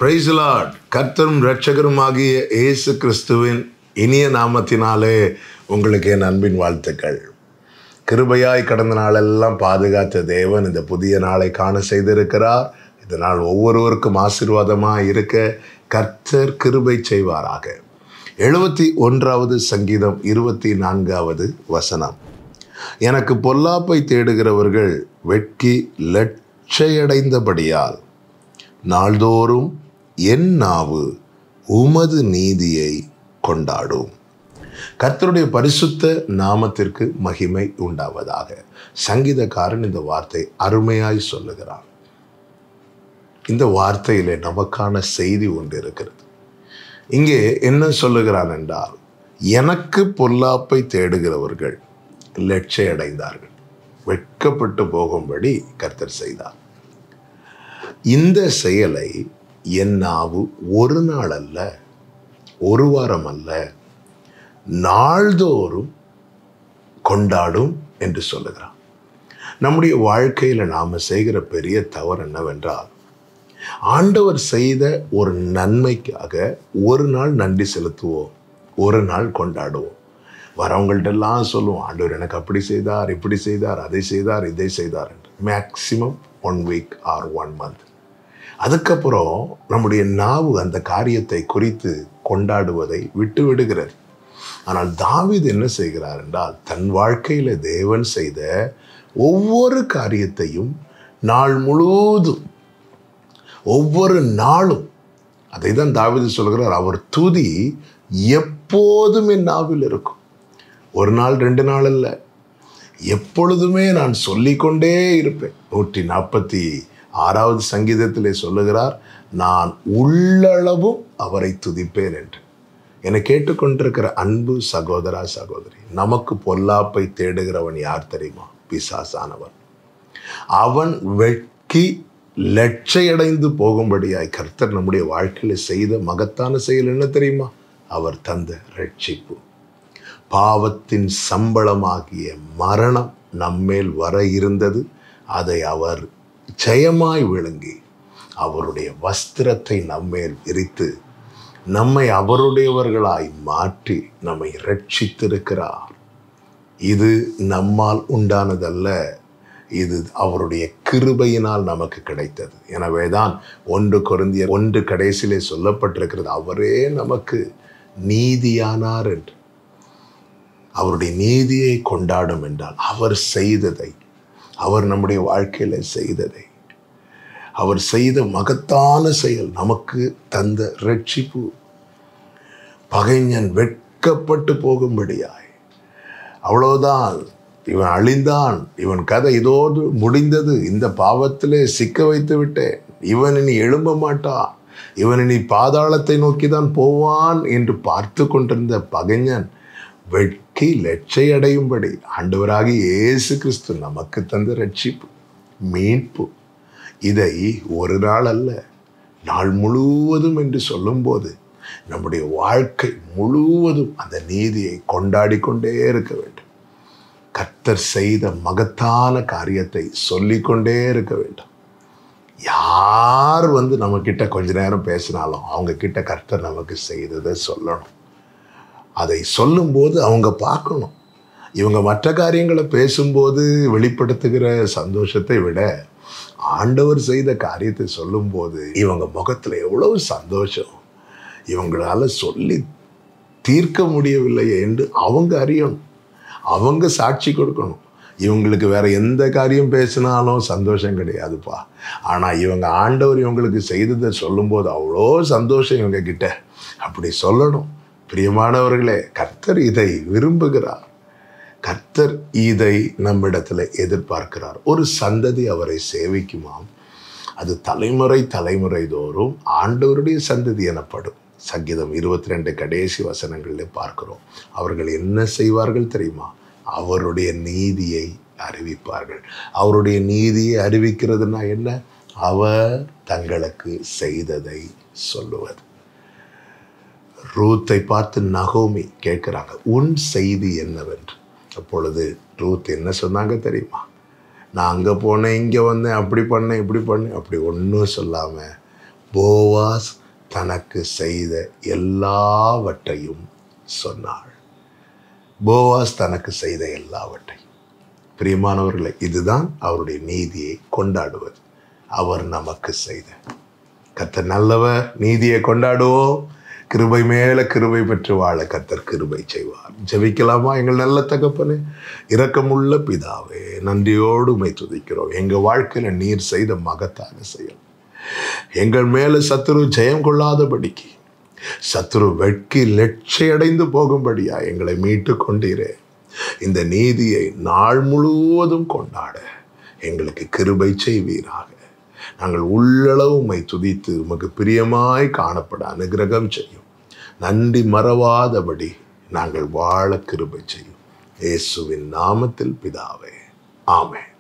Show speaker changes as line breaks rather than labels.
Praise the Lord. கர்த்தரும் இரட்சகருமாகிய இயேசு கிறிஸ்துவின் இனிய நாமத்தினாலே உங்களுக்கு என் அன்பின் வாழ்த்துக்கள். கிருபையாய் கடந்த நாளெல்லாம் பாதுகாத்த தேவன் இந்த புதிய நாளை காண செய்திருக்கிறார். இந்த நாள் ஒவ்வொருவருக்கும் ஆசீர்வாதமாக இருக்க கர்த்தர் கிருபை செய்வாராக. 71வது சங்கீதம் 24வது வசனம். எனக்கு பொல்லாப்பை தேடுகிறவர்கள் வெட்கி லட்சையடைந்தபடியால் நாள்தோறும் என் நாவு உமது நீதியை கொண்டாடும். கர்த்தருடைய பரிசுத்த நாமத்திற்கு மகிமை உண்டாவதாக. சங்கீதக்காரன் இந்த வார்த்தை அருமையாய் சொல்லுகிறான். இந்த வார்த்தையிலே நமக்கான செய்தி ஒன்று இருக்கிறது. இங்கே என்ன சொல்லுகிறான் என்றால், எனக்கு பொல்லாப்பை தேடுகிறவர்கள் லட்சையடைந்தார்கள், வெட்கப்பட்டு போகும்படி கர்த்தர் செய்தார். இந்த செயலை என் நாவு ஒரு நாள் அல்ல, ஒரு வாரம் அல்ல, நாள்தோறும் கொண்டாடும் என்று சொல்லுகிறான். நம்முடைய வாழ்க்கையில் நாம் செய்கிற பெரிய தவறு என்னவென்றால், ஆண்டவர் செய்த ஒரு நன்மைக்காக ஒரு நாள் நன்றி செலுத்துவோம், ஒரு நாள் கொண்டாடுவோம். வரவங்கள்ட்டெல்லாம் சொல்லுவோம், ஆண்டவர் எனக்கு அப்படி செய்தார், இப்படி செய்தார், அதை செய்தார், இதை செய்தார் என்று. Maximum 1 week or 1 month. அதுக்கப்புறம் நம்முடைய நாவு அந்த காரியத்தை குறித்து கொண்டாடுவதை விட்டு விடுகிறது. ஆனால் தாவீது என்ன செய்கிறார் என்றால், தன் வாழ்க்கையில் தேவன் செய்த ஒவ்வொரு காரியத்தையும் நாள் முழுவதும் ஒவ்வொரு நாளும், அதை தான் தாவீது சொல்கிறார், அவர் துதி எப்போதும் என் நாவில் இருக்கும். ஒரு நாள் 2 நாள் அல்ல, எப்பொழுதுமே நான் சொல்லிக்கொண்டே இருப்பேன். 146வது சங்கீதத்திலே சொல்லுகிறார், நான் உள்ளளவும் அவரை துதிப்பேன் என்று. என்னை கேட்டுக்கொண்டிருக்கிற அன்பு சகோதரா சகோதரி, நமக்கு பொல்லாப்பை தேடுகிறவன் யார் தெரியுமா? பிசாசானவன். அவன் வெட்கி லட்சையடைந்து போகும்படியாய் கர்த்தர் நம்முடைய வாழ்க்கையில் செய்த மகத்தான செயல் என்ன தெரியுமா? அவர் தந்த ரட்சிப்பு. பாவத்தின் சம்பளமாகிய மரணம் நம்மேல் வர இருந்தது. அதை அவர் ஜெயமாய் விழுங்கி அவருடைய வஸ்திரத்தை நம்மேல் விரித்து நம்மை அவருடையவர்களாய் மாற்றி நம்மை ரட்சித்திருக்கிறார். இது நம்மால் உண்டானதல்ல, இது அவருடைய கிருபையினால் நமக்கு கிடைத்தது. எனவேதான் 1 கொரிந்தியர் 1 கடைசியிலே சொல்லப்பட்டிருக்கிறது, அவரே நமக்கு நீதியானார் என்று. அவருடைய நீதியை கொண்டாடும் என்றால் அவர் செய்ததை, அவர் நம்முடைய வாழ்க்கையில் செய்ததை, அவர் செய்த மகத்தான செயல், நமக்கு தந்த ரட்சிப்பு. பகைஞன் வெட்கப்பட்டு போகும்படியாய், அவ்வளவுதான், இவன் அழிந்தான், இவன் கதை இதோடு முடிந்தது, இந்த பாவத்திலே சிக்க வைத்து விட்டேன், இவன் இனி எழும்ப மாட்டான், இவன் இனி பாதாளத்தை நோக்கி தான் போவான் என்று பார்த்து கொண்டிருந்த பகைஞன் வெட்கி லட்சையடையும்படி ஆண்டவராகிய இயேசு கிறிஸ்து நமக்கு தந்த ரட்சிப்பு, மீட்பு, இதை ஒரு நாள் அல்ல, நாள் முழுவதும் என்று சொல்லும்போது நம்முடைய வாழ்க்கை முழுவதும் அந்த நீதியை கொண்டாடி கொண்டே இருக்க வேண்டும். கர்த்தர் செய்த மகத்தான காரியத்தை சொல்லிக்கொண்டே இருக்க வேண்டும். யார் நம்ம கிட்ட கொஞ்ச நேரம் பேசினாலும் அவங்க கிட்ட கர்த்தர் நமக்கு செய்ததை சொல்லணும். அதை சொல்லும்போது அவங்க பார்க்கணும். இவங்க மற்ற காரியங்களை பேசும்போது வெளிப்படுத்துகிற சந்தோஷத்தை விட ஆண்டவர் செய்த காரியத்தை சொல்லும்போது இவங்க முகத்தில் எவ்வளவு சந்தோஷம், இவங்களால சொல்லி தீர்க்க முடியவில்லையே என்று அவங்க அறியணும். அவங்க சாட்சி கொடுக்கணும். இவங்களுக்கு வேற எந்த காரியம் பேசினாலும் சந்தோஷம் கிடையாதுப்பா, ஆனால் இவங்க ஆண்டவர் இவங்களுக்கு செய்ததை சொல்லும்போது அவ்வளோ சந்தோஷம் இவங்க கிட்ட. அப்படி சொல்லணும். பிரியமானவர்களே, கர்த்தர் இதை விரும்புகிறார். கர்த்தர் இதை நம்மிடத்தில் எதிர்பார்க்கிறார். ஒரு சந்ததி அவரை சேவிக்குமாம், அது தலைமுறை தலைமுறை தோறும் ஆண்டவருடைய சந்ததி எனப்படும். சங்கீதம் 22 கடைசி வசனங்களில் பார்க்கிறோம். அவர்கள் என்ன செய்வார்கள் தெரியுமா? அவருடைய நீதியை அறிவிப்பார்கள். அவருடைய நீதியை அறிவிக்கிறதுனா என்ன? அவர் தங்களுக்கு செய்ததை சொல்லுவது. ரூத்தை பார்த்து நகோமி கேட்குறாங்க, உன் செய்தி என்னவென்று. அப்பொழுது ரூத் என்ன சொன்னாங்க தெரியுமா? நான் அங்கே போனேன், இங்கே வந்தேன், அப்படி பண்ணேன், இப்படி பண்ணேன், அப்படி ஒன்றும் சொல்லாமல் போவாஸ் தனக்கு செய்த எல்லாவற்றையும் சொன்னாள். போவாஸ் தனக்கு செய்த எல்லாவற்றையும். பிரியமானவர்களே, இதுதான் அவருடைய நீதியை கொண்டாடுவது. அவர் நமக்கு செய்த. கர்த்தர் நல்லவர். நீதியை கொண்டாடுவோம். கிருபை மேல கிருபை பெற்று வாழ கர்த்தர் கிருபை செய்வார். ஜெபிக்கலாமா? எங்கள் நல்ல தகப்பனே, இரக்கமுள்ள பிதாவே, நன்றியோடு உம்மை துதிக்கிறோம். எங்கள் வாழ்க்கையில நீர் செய்த மகத்தான செயல், எங்கள் மேல சத்துரு ஜெயம் கொள்ளாதபடிக்கு, சத்துரு வெட்கி லட்சியடைந்து போகும்படியா எங்களை மீட்டு கொண்டீரே. இந்த நீதியை நாள் முழுவதும் கொண்டாட எங்களுக்கு கிருபை செய்வீராக. நாங்கள் உள்ளளவு உம்மை துதித்து உமக்கு பிரியமாய் காணப்பட அனுக்கிரகம் செய்யும். நன்றி மறவாதபடி நாங்கள் வாழ கிருபை செய்யும். இயேசுவின் நாமத்தில் பிதாவே, ஆமென்.